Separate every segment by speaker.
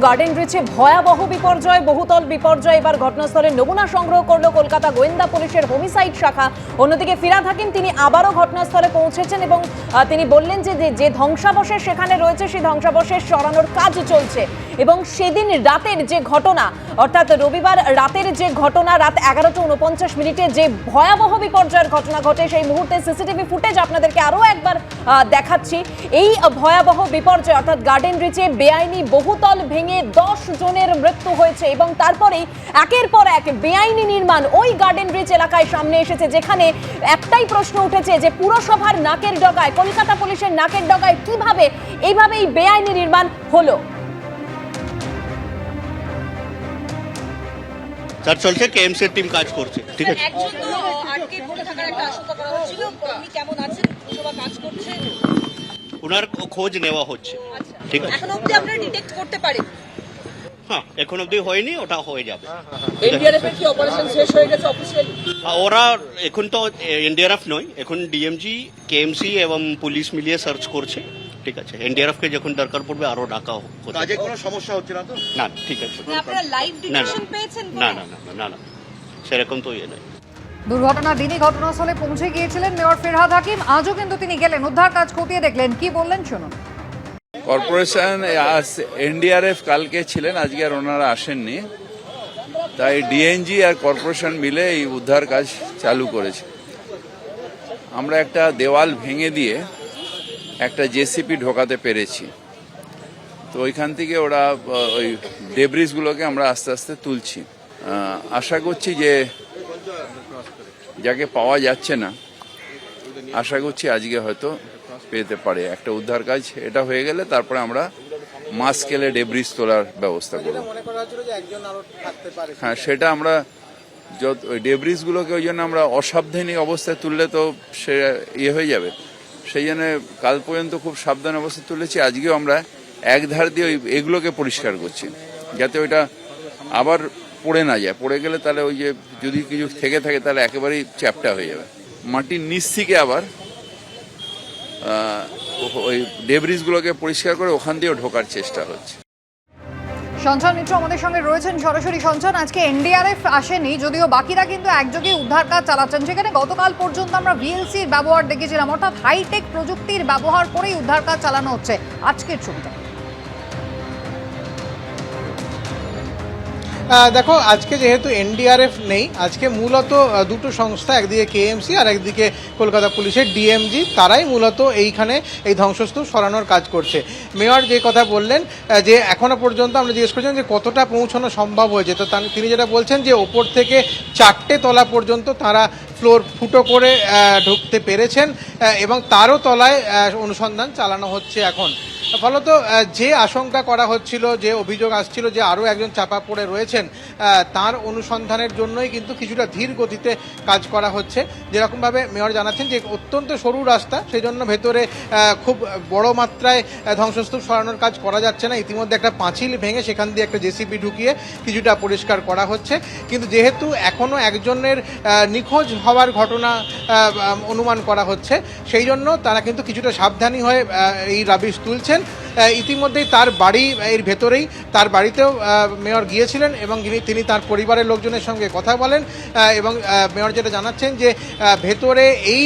Speaker 1: Garden রিচে ভয়াবহ বিপর্যয়, বহুতল বিপর্যয়। এবার ঘটনাস্থলে নমুনা সংগ্রহ করলো কলকাতা গোয়েন্দা পুলিশের হোমিসাইড শাখা। অন্যদিকে ফিরহাদ হাকিম তিনি আবারও ঘটনাস্থলে পৌঁছেছেন এবং তিনি বললেন যে ধ্বংসাবশেষ সেখানে রয়েছে সেই ধ্বংসাবশেষ সরানোর কাজ চলছে। এবং সেদিন রাতের যে ঘটনা, অর্থাৎ রবিবার রাতের যে ঘটনা, রাত 11:49 যে ভয়াবহ বিপর্যয়ের ঘটনা ঘটে, সেই মুহূর্তে সিসিটিভি ফুটেজ আপনাদেরকে আরও একবার দেখাচ্ছি। এই ভয়াবহ বিপর্যয় অর্থাৎ গার্ডেন রিচে বেআইনি বহুতল ভেঙে 10 জনের মৃত্যু হয়েছে এবং তারপরেই একের পর এক বেআইনি নির্মাণ ওই গার্ডেন রিচ এলাকায় সামনে এসেছে, যেখানে একটাই প্রশ্ন উঠেছে যে পুরসভার নাকের ডগায়, কলকাতা পুলিশের নাকের ডগায় কিভাবে এইভাবেই বেআইনি নির্মাণ হলো।
Speaker 2: স্যার চলছে, কেএমসির টিম কাজ করছে। ঠিক আছে,
Speaker 3: একজন তো আটকে পড়ে থাকার একটা আশঙ্কা করা হচ্ছিল, উনি কেমন আছেন, পুরসভা কাজ করছে?
Speaker 2: ওনার খোঁজ নেওয়া হচ্ছে। ঠিক আছে,
Speaker 3: এখন অবধি আপনারা ডিটেক্ট করতে পারেন?
Speaker 2: হ্যাঁ, এখন অবধি হয়নি, ওটা হয়ে যাবে।
Speaker 3: এনডিআরএফ এর কি অপারেশন শেষ হয়ে গেছে অফিসিয়ালি?
Speaker 2: ওরা এখন তো এনডিআরএফ নয়, এখন ডিএমজি, কেএমসি এবং পুলিশ মিলিয়ে সার্চ করছে। ঠিক আছে, এনডিআরএফ কে যখন দরকার পড়বে আরো ডাকা হবে।
Speaker 4: কাজে কোনো সমস্যা হচ্ছে না তো?
Speaker 2: না, ঠিক আছে।
Speaker 3: আপনারা লাইভ
Speaker 2: না
Speaker 3: ডিটেকশন পেয়েছেন?
Speaker 2: না না না না না, সেরকম তো ইয়ে নয়।
Speaker 5: দুর্ঘটনার দিনই ঘটনাস্থলে পৌঁছে গিয়েছিলেন মেয়র ফিরহাদ হাকিম। আজও কিন্তু তিনি গেলেন, উদ্ধার কাজ খতিয়ে দেখলেন। কি বললেন শুনুন।
Speaker 6: কর্পোরেশন এনডিআরএফ কালকে ছিলেন, আজকে আর ওনারা আসেননি, তাই ডিএনজি আর কর্পোরেশন মিলে এই উদ্ধার কাজ চালু করেছে। আমরা একটা দেওয়াল ভেঙে দিয়ে একটা জেসিপি ঢোকাতে পেরেছি, তো ওইখান থেকে ওরা ওই ডেব্রিসগুলোকে আমরা আস্তে আস্তে তুলছি। আশা করছি যে যাকে পাওয়া যাচ্ছে না, আশা করছি আজকে হয়তো পেতে পারে। একটা উদ্ধার কাজ এটা হয়ে গেলে তারপরে আমরা মাস স্কেলে ডেব্রিস তোলার ব্যবস্থা করব। হ্যাঁ, সেটা আমরা ওই ডেব্রিসগুলোকে ওই জন্য আমরা অসাবধানী অবস্থায় তুললে তো সে ইয়ে হয়ে যাবে, সেই জন্য কাল পর্যন্ত খুব সাবধান অবস্থায় তুলেছি। আজকেও আমরা এক ধার দিয়ে এগুলোকে পরিষ্কার করছি, যাতে ওইটা আবার পড়ে না যায়। পড়ে গেলে তাহলে ওই যে যদি কিছু থেকে থাকে তাহলে একেবারেই চ্যাপটা হয়ে যাবে। মাটির নিচ থেকে আবার ওই ডেব্রিসগুলোকে পরিষ্কার করে ওখান দিয়েও ঢোকার চেষ্টা হচ্ছে।
Speaker 5: সঞ্চয় মিত্র আমাদের সঙ্গে রয়েছেন সরাসরি। সঞ্চয়, আজকে এনডিআরএফ আসেনি, যদিও বাকিরা কিন্তু একযোগে উদ্ধার কাজ চালাচ্ছেন। সেখানে গতকাল পর্যন্ত আমরা ভিএলসির ব্যবহার দেখেছিলাম, অর্থাৎ হাইটেক প্রযুক্তির ব্যবহার করেই উদ্ধার কাজ চালানো হচ্ছে। আজকের ছবিটা
Speaker 7: দেখো, আজকে যেহেতু এনডিআরএফ নেই, আজকে মূলত দুটো সংস্থা, একদিকে কেএমসি আর একদিকে কলকাতা পুলিশের ডিএমজি, তারাই মূলত এইখানে এই ধ্বংসস্তূপ সরানোর কাজ করছে। মেয়র যে কথা বললেন যে এখনো পর্যন্ত আমরা জিজ্ঞেস করছিলাম যে কতটা পৌঁছানো সম্ভব হয়েছে, তো তিনি যেটা বলছেন যে ওপর থেকে 4টে তলা পর্যন্ত তারা ফ্লোর ফুটো করে ঢুকতে পেরেছেন এবং তারও তলায় অনুসন্ধান চালানো হচ্ছে এখন। ফলত যে আশঙ্কা করা হচ্ছিল, যে অভিযোগ আসছিল যে আরও একজন চাপা পড়ে রয়েছেন, তার অনুসন্ধানের জন্যই কিন্তু কিছুটা ধীর গতিতে কাজ করা হচ্ছে। যেরকমভাবে মেয়র জানাচ্ছেন যে অত্যন্ত সরু রাস্তা, সেই জন্য ভেতরে খুব বড় মাত্রায় ধ্বংসস্তূপ সরানোর কাজ করা যাচ্ছে না। ইতিমধ্যে একটা পাঁচিল ভেঙে সেখান দিয়ে একটা জেসিপি ঢুকিয়ে কিছুটা পরিষ্কার করা হচ্ছে। কিন্তু যেহেতু এখনও একজনের নিখোঁজ হওয়ার ঘটনা অনুমান করা হচ্ছে, সেই জন্য তারা কিন্তু কিছুটা সাবধানী হয়ে এই রাবিশ তুলছেন। ইতিমধ্যেই তার বাড়ি এর ভেতরেই, তার বাড়িতেও মেয়র গিয়েছিলেন এবং তিনি তার পরিবারের লোকজনের সঙ্গে কথা বলেন এবং মেয়র যেটা জানাচ্ছেন যে ভেতরে এই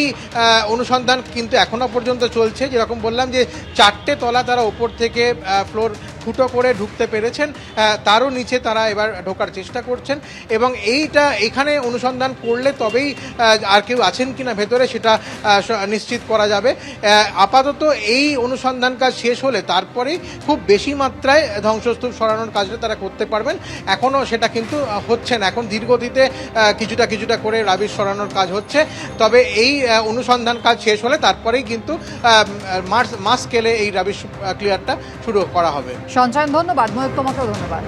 Speaker 7: অনুসন্ধান কিন্তু এখনো পর্যন্ত চলছে। যেরকম বললাম যে 4টে তলা তারা ওপর থেকে ফ্লোর ফুটো করে ঢুকতে পেরেছেন, তারও নিচে তারা এবার ঢোকার চেষ্টা করছেন এবং এখানে অনুসন্ধান করলে তবেই আর কেউ আছেন কিনা ভেতরে সেটা নিশ্চিত করা যাবে। আপাতত এই অনুসন্ধান কাজ শেষ হলে তারপরেই খুব বেশি মাত্রায় ধ্বংসস্তূপ সরানোর কাজটা তারা করতে পারবেন। এখনও সেটা কিন্তু হচ্ছে না, এখন ধীরগতিতে কিছুটা করে রাবিশ সরানোর কাজ হচ্ছে। তবে এই অনুসন্ধান কাজ শেষ হলে তারপরেই কিন্তু মাস স্কেলে এই রাবিশ ক্লিয়ারটা শুরু করা হবে।
Speaker 5: সঞ্চয়ন ধন্যবাদ, ময়ূর তোমাকেও ধন্যবাদ।